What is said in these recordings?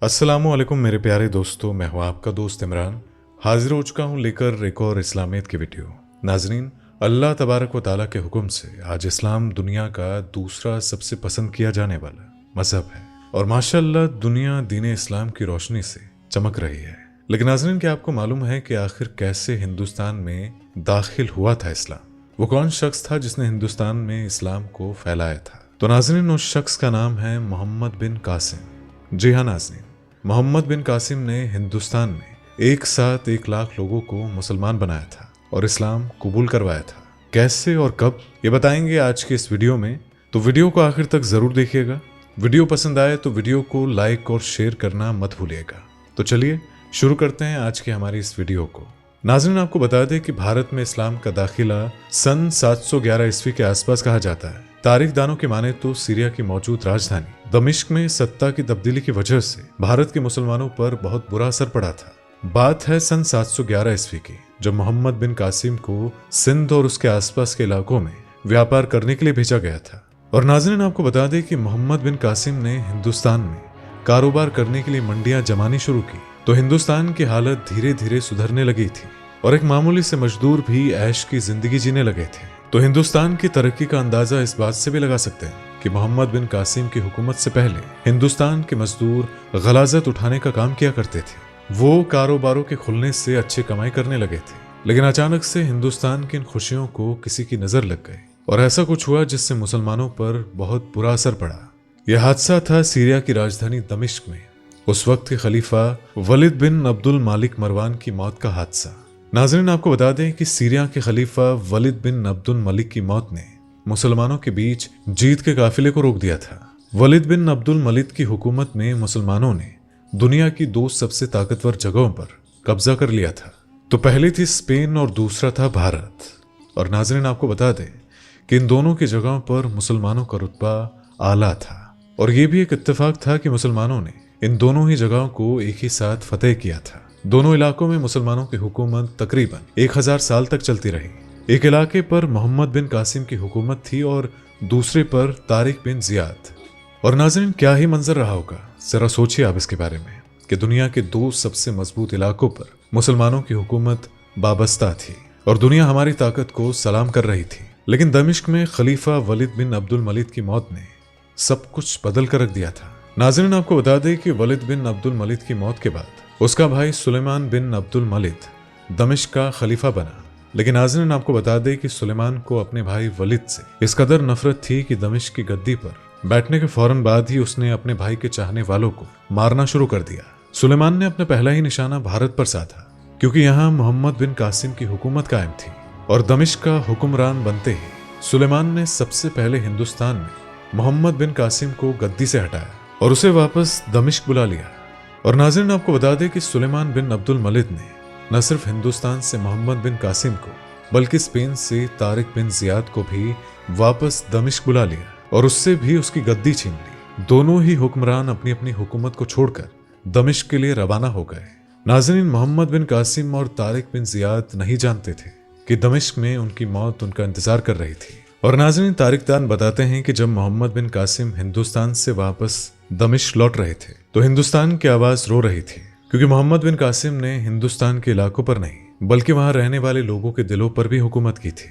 अस्सलामुअलैकुम मेरे प्यारे दोस्तों, मैं हूं आपका दोस्त इमरान। हाजिर हो चुका हूं लेकर एक और इस्लामियत की वीडियो। नाजरीन, अल्लाह तबारक व ताला के हुक्म से आज इस्लाम दुनिया का दूसरा सबसे पसंद किया जाने वाला मजहब है और माशाअल्लाह दुनिया दीन इस्लाम की रोशनी से चमक रही है। लेकिन नाजरीन, क्या आपको मालूम है कि आखिर कैसे हिंदुस्तान में दाखिल हुआ था इस्लाम? वो कौन शख्स था जिसने हिंदुस्तान में इस्लाम को फैलाया था? तो नाजरीन, उस शख्स का नाम है मोहम्मद बिन कासिम। जी हाँ नाजरीन, मोहम्मद बिन कासिम ने हिंदुस्तान में एक साथ 1 लाख लोगों को मुसलमान बनाया था और इस्लाम कबूल करवाया था। कैसे और कब, ये बताएंगे आज के इस वीडियो में। तो वीडियो को आखिर तक जरूर देखिएगा। वीडियो पसंद आए तो वीडियो को लाइक और शेयर करना मत भूलिएगा। तो चलिए शुरू करते हैं आज की हमारी इस वीडियो को। नाज़रीन, आपको बता दें कि भारत में इस्लाम का दाखिला सन 711 ईस्वी के आसपास कहा जाता है। तारीख दानों की माने तो सीरिया की मौजूद राजधानी दमिश्क में सत्ता की तब्दीली की वजह से भारत के मुसलमानों पर बहुत बुरा असर पड़ा था। बात है सन 711 ईस्वी की, जब मोहम्मद बिन कासिम को सिंध और उसके आसपास के इलाकों में व्यापार करने के लिए भेजा गया था। और नाज़रीन, आपको बता दें कि मोहम्मद बिन कासिम ने हिंदुस्तान में कारोबार करने के लिए मंडियां जमानी शुरू की तो हिंदुस्तान की हालत धीरे धीरे सुधरने लगी थी और एक मामूली से मजदूर भी ऐश की जिंदगी जीने लगे थे। तो हिंदुस्तान की तरक्की का अंदाजा इस बात से भी लगा सकते हैं कि मोहम्मद बिन कासिम की हुकूमत से पहले हिंदुस्तान के मजदूर गलाजत उठाने का काम किया करते थे। वो कारोबारों के खुलने से अच्छी कमाई करने लगे थे, लेकिन अचानक से हिंदुस्तान की इन खुशियों को किसी की नजर लग गई और ऐसा कुछ हुआ जिससे मुसलमानों पर बहुत बुरा असर पड़ा। यह हादसा था सीरिया की राजधानी दमिश्क में उस वक्त के खलीफा वलिद बिन अब्दुल मालिक मरवान की मौत का हादसा। नाज़रीन, आपको बता दें कि सीरिया के खलीफा वलिद बिन अब्दुल मलिक की मौत ने मुसलमानों के बीच जीत के काफिले को रोक दिया था। वलिद बिन अब्दुल मलिक की हुकूमत में मुसलमानों ने दुनिया की 2 सबसे ताकतवर जगहों पर कब्जा कर लिया था। तो पहली थी स्पेन और दूसरा था भारत। और नाज़रीन, आपको बता दें कि इन दोनों की जगहों पर मुसलमानों का रुतबा आला था और ये भी एक इत्तेफाक था कि मुसलमानों ने इन दोनों ही जगहों को एक ही साथ फतेह किया था। दोनों इलाकों में मुसलमानों की हुकूमत तकरीबन 1000 साल तक चलती रही। एक इलाके पर मोहम्मद बिन कासिम की हुकूमत थी और दूसरे पर तारिक बिन जियाद। और नाज़रीन, क्या ही मंजर रहा होगा, जरा सोचिए आप इसके बारे में कि दुनिया के 2 सबसे मजबूत इलाकों पर मुसलमानों की हुकूमत वाबस्ता थी और दुनिया हमारी ताकत को सलाम कर रही थी। लेकिन दमिश्क में खलीफा वलिद बिन अब्दुल मलिक की मौत ने सब कुछ बदल कर रख दिया था। नाज़रीन, आपको बता दें कि वलिद बिन अब्दुल मलिक की मौत के बाद उसका भाई सुलेमान बिन अब्दुल मलिक दमिश्क का खलीफा बना। लेकिन नाज़रीन, आपको बता दें कि सुलेमान को अपने भाई वलिद से इस कदर नफरत थी कि दमिश्क की गद्दी पर बैठने के फौरन बाद ही उसने अपने भाई के चाहने वालों को मारना शुरू कर दिया। सुलेमान ने अपना पहला ही निशाना भारत पर साधा, क्योंकि यहाँ मोहम्मद बिन कासिम की हुकूमत कायम थी और दमिश्क का हुक्मरान बनते ही सुलेमान ने सबसे पहले हिंदुस्तान में मोहम्मद बिन कासिम को गद्दी से हटाया और उसे वापस दमिश्क बुला लिया। और नाज़रीन, आपको बता दें कि सुलेमान बिन अब्दुल मलिक ने न सिर्फ हिंदुस्तान से मोहम्मद बिन कासिम को बल्कि स्पेन से तारिक बिन जियाद को भी वापस दमिश्क बुला लिया और उससे भी उसकी गद्दी छीन ली। दोनों ही हुक्मरान अपनी अपनी हुकूमत को छोड़कर दमिश्क के लिए रवाना हो गए। नाज़रीन, मोहम्मद बिन कासिम और तारिक बिन जियाद नहीं जानते थे कि दमिश्क में उनकी मौत उनका इंतजार कर रही थी। और नाज़रीन, तारीखदान बताते हैं कि जब मोहम्मद बिन कासिम हिंदुस्तान से वापस दमिश्क लौट रहे थे तो हिंदुस्तान की आवाज रो रही थी, क्योंकि मोहम्मद बिन कासिम ने हिंदुस्तान के इलाकों पर नहीं बल्कि वहां रहने वाले लोगों के दिलों पर भी हुकूमत की थी।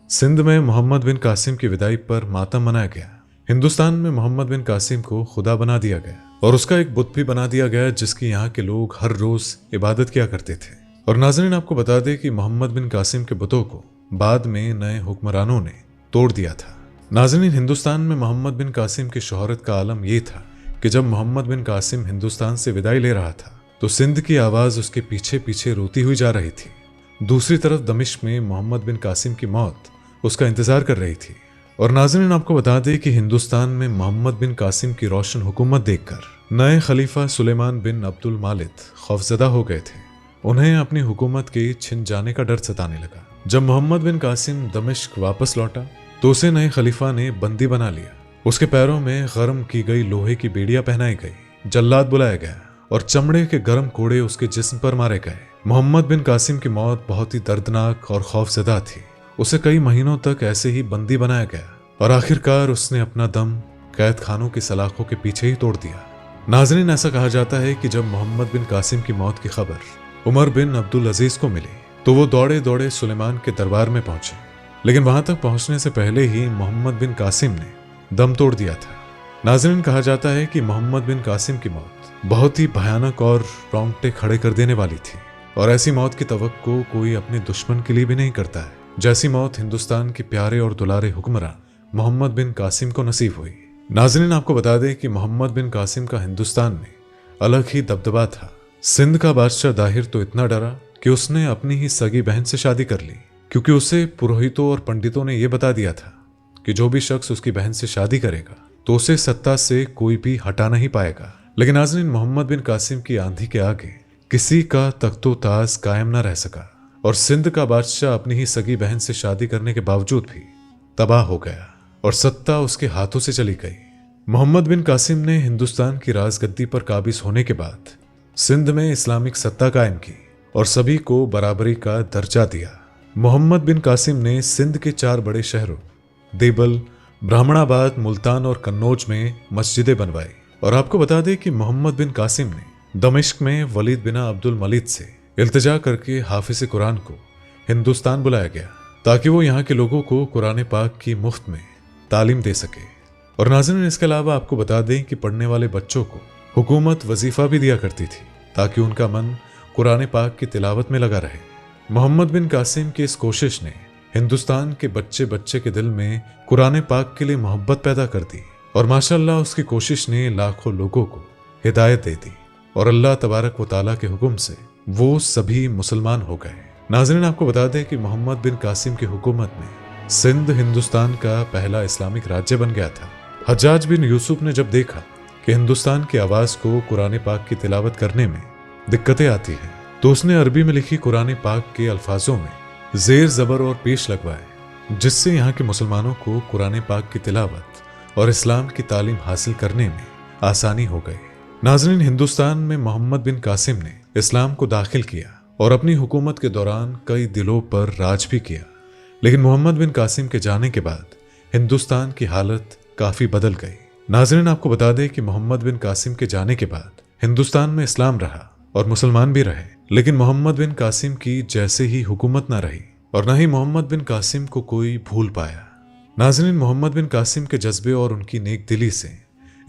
सिंध में मोहम्मद बिन कासिम की विदाई पर मातम मनाया गया। हिंदुस्तान में मोहम्मद बिन कासिम को खुदा बना दिया गया और उसका एक बुत भी बना दिया गया जिसकी यहाँ के लोग हर रोज इबादत किया करते थे। और नाज़रीन, आपको बता दें कि मोहम्मद बिन कासिम के बुतों को बाद में नए हुक्मरानों ने तोड़ दिया था। नाज़रीन, हिंदुस्तान में मोहम्मद बिन कासिम की शोहरत का आलम यह था कि जब मोहम्मद बिन कासिम हिंदुस्तान से विदाई ले रहा था तो सिंध की आवाज उसके पीछे पीछे रोती हुई जा रही थी। दूसरी तरफ दमिश्क में मोहम्मद बिन कासिम की मौत उसका इंतजार कर रही थी। और नाज़रीन, आपको बता दें कि हिंदुस्तान में मोहम्मद बिन कासिम की रोशन हुकूमत देखकर नए खलीफा सुलेमान बिन अब्दुल मालिक खौफजदा हो गए थे। उन्हें अपनी हुकूमत के छिन जाने का डर सताने लगा। जब मोहम्मद बिन कासिम दमिश्क वापस लौटा तो उसे नए खलीफा ने बंदी बना लिया। उसके पैरों में गर्म की गई लोहे की बेड़ियां पहनाई गई, जल्लाद बुलाया गया और चमड़े के गर्म कोड़े उसके जिस्म पर मारे गए। मोहम्मद बिन कासिम की मौत बहुत ही दर्दनाक और खौफजदा थी। उसे कई महीनों तक ऐसे ही बंदी बनाया गया और आखिरकार उसने अपना दम कैद खानों की सलाखों के पीछे ही तोड़ दिया। नाज़रीन, ऐसा कहा जाता है कि जब मोहम्मद बिन कासिम की मौत की खबर उमर बिन अब्दुल अजीज को मिली तो वो दौड़े दौड़े सुलेमान के दरबार में पहुंचे, लेकिन वहां तक पहुंचने से पहले ही मोहम्मद बिन कासिम ने दम तोड़ दिया था। नाज़रीन, कहा जाता है कि मोहम्मद बिन कासिम की मौत बहुत ही भयानक और रोंगटे खड़े कर देने वाली थी, और ऐसी मौत की तवक्को कोई अपने दुश्मन के लिए भी नहीं करता है, जैसी मौत हिंदुस्तान के प्यारे और दुलारे हुक्मरान मोहम्मद बिन कासिम को नसीब हुई। नाज़रीन, आपको बता दें कि मोहम्मद बिन कासिम का हिंदुस्तान में अलग ही दबदबा था। सिंध का बादशाह दाहिर तो इतना डरा कि उसने अपनी ही सगी बहन से शादी कर ली, क्योंकि उसे पुरोहितों और पंडितों ने यह बता दिया था कि जो भी शख्स उसकी बहन से शादी करेगा तो उसे सत्ता से कोई भी हटा नहीं पाएगा। लेकिन नाज़रीन, मोहम्मद बिन कासिम की आंधी के आगे किसी का तख्तो ताज कायम न रह सका, और सिंध का बादशाह अपनी ही सगी बहन से शादी करने के बावजूद भी तबाह हो गया और सत्ता उसके हाथों से चली गई। मोहम्मद बिन कासिम ने हिंदुस्तान की राजगद्दी पर काबिज होने के बाद सिंध में इस्लामिक सत्ता कायम की और सभी को बराबरी का दर्जा दिया। मोहम्मद बिन कासिम ने सिंध के 4 बड़े शहरों देबल, ब्राह्मणाबाद, मुल्तान और कन्नौज में मस्जिदें बनवाई। और आपको बता दें कि मोहम्मद बिन कासिम ने दमिश्क में वलीद बिन अब्दुल मलिक से इल्तिजा करके हाफिज कुरान को हिंदुस्तान बुलाया गया, ताकि वो यहाँ के लोगों को कुरान पाक की मुफ्त में तालीम दे सके। और नाज़रीन, इसके अलावा आपको बता दें कि पढ़ने वाले बच्चों को हुकूमत वजीफा भी दिया करती थी, ताकि उनका मन कुरान पाक की तिलावत में लगा रहे। मोहम्मद बिन कासिम की इस कोशिश ने हिंदुस्तान के बच्चे बच्चे के दिल में कुरान पाक के लिए मोहब्बत पैदा कर दी, और माशाअल्लाह उसकी कोशिश ने लाखों लोगों को हिदायत दे दी, और अल्लाह तबारक व तआला के हुक्म से वो सभी मुसलमान हो गए। नाज़रीन, आपको बता दें कि मोहम्मद बिन कासिम की हुकूमत में सिंध हिंदुस्तान का पहला इस्लामिक राज्य बन गया था। हज्जाज बिन यूसुफ ने जब देखा कि हिंदुस्तान की आवाज़ को कुरान पाक की तिलावत करने में दिक्कतें आती हैं, तो उसने अरबी में लिखी कुरान पाक के अल्फाजों में जेर ज़बर और पेश लगवाए, जिससे यहाँ के मुसलमानों को कुरान पाक की तिलावत और इस्लाम की तालीम हासिल करने में आसानी हो गई। नाज़रीन, हिंदुस्तान में मोहम्मद बिन कासिम ने इस्लाम को दाखिल किया और अपनी हुकूमत के दौरान कई दिलों पर राज भी किया। लेकिन मोहम्मद बिन कासिम के जाने के बाद हिंदुस्तान की हालत काफ़ी बदल गई। नाज़रीन, आपको बता दें कि मोहम्मद बिन कासिम के जाने के बाद हिंदुस्तान में इस्लाम रहा और मुसलमान भी रहे, लेकिन मोहम्मद बिन कासिम की जैसे ही हुकूमत ना रही और ना ही मोहम्मद बिन कासिम को कोई भूल पाया। नाज़रीन, मोहम्मद बिन कासिम के जज्बे और उनकी नेक दिली से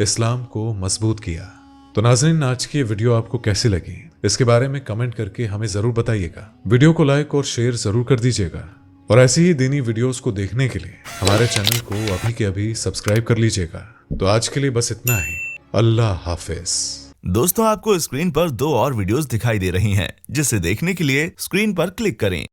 इस्लाम को मजबूत किया। तो नाज़रीन, आज की ये वीडियो आपको कैसी लगी, इसके बारे में कमेंट करके हमें ज़रूर बताइएगा। वीडियो को लाइक और शेयर ज़रूर कर दीजिएगा, और ऐसी ही दीनी वीडियोस को देखने के लिए हमारे चैनल को अभी के अभी सब्सक्राइब कर लीजिएगा। तो आज के लिए बस इतना ही। अल्लाह हाफिज। दोस्तों, आपको स्क्रीन पर 2 और वीडियोस दिखाई दे रही हैं, जिसे देखने के लिए स्क्रीन पर क्लिक करें।